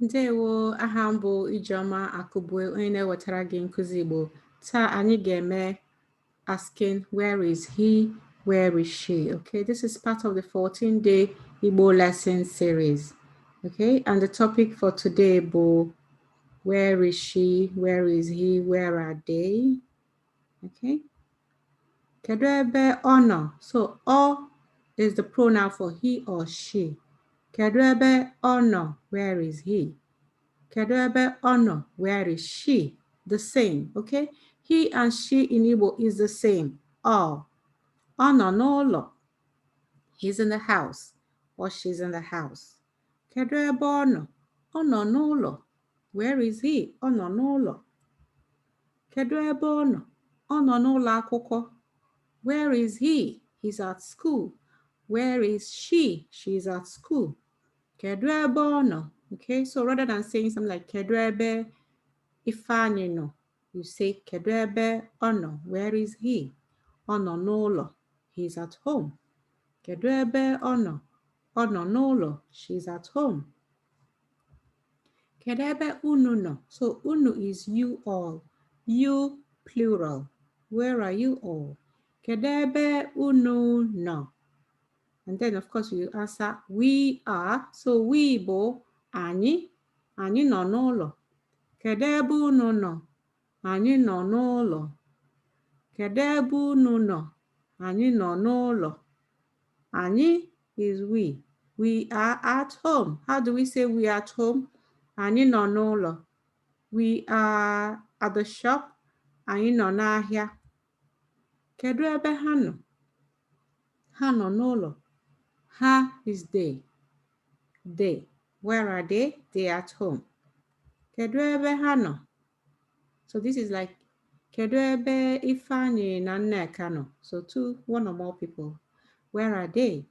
Ndewo, aha m bụ Ijeọma Akụbue, onye na-ewetara gị nkụzi Igbo. Taa anyị ga-eme asking where is he, where is she. Okay, this is part of the 14-day Igbo lesson series. Okay, and the topic for today bụ where is she, where is he, where are they. Okay, Kedụ ebe ọ nọ? So ọ is the pronoun for he or she. Kedụ ebe ọ nọ? Where is he? Kedụ ebe ọ nọ? Where is she? The same, okay? He and she in Igbo is the same. Ọ nọ n'ụlọ. He's in the house or she's in the house. Kedụ ebe ọ nọ? Ọ nọ n'ụlọ. Where is he? Ọ nọ n'ụlọ. Kedụ ebe ọ nọ? Ọ nọ n'ụlọ akwụkwọ. Where is he? He's at school. Where is she? She's at school. Kedụ ebe ọ nọ? Okay, so rather than saying something like Kedụ ebe Ifeanyi nọ, you say Kedụ ebe ọ nọ? Where is he? Ọ nọ n'ụlọ. He's at home. Kedụ ebe ọ nọ? Ọ nọ n'ụlọ. She's at home. Kedụ ebe unu nọ? So unu is you all. You plural. Where are you all? Kedụ ebe unu nọ? And then of course you answer we are. So we bụ anyị. Anyị nọ n'ụlọ. Kedụ ebe unu nọ? Anyị nọ n'ụlọ. Kedụ ebe unu nọ? Anyị nọ n'ụlọ. Anyị is we. We are at home. How do we say we are at home? Anyị nọ n'ụlọ. We are at the shop. Anyị nọ n'ahịa. Kedụ ebe ha nọ? Ha nọ n'ụlọ. Ha is they. They. Where are they? They are at home. Kedụ ebe ha nọ? So this is like Kedụ ebe Ifeanyi na Nneka nọ? So one or more people. Where are they?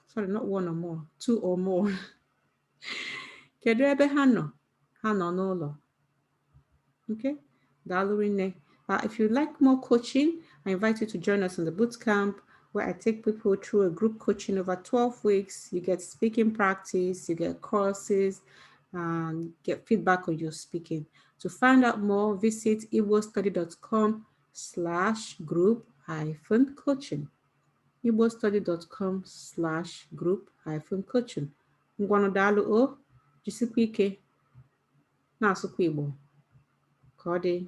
Sorry, not one or more. Two or more. Kedụ ebe ha nọ? Ha nọ n'ụlọ. Okay? Daalụ rinne. If you'd like more coaching, I invite you to join us in the boot camp where I take people through a group coaching over 12 weeks. You get speaking practice, you get courses, and get feedback on your speaking. To find out more, visit igbostudy.com/group-coaching. igbostudy.com/group-coaching. Ngwanụ daalụ o, jisikwa ike na-asụkwa Igbo. Ka ọ dị.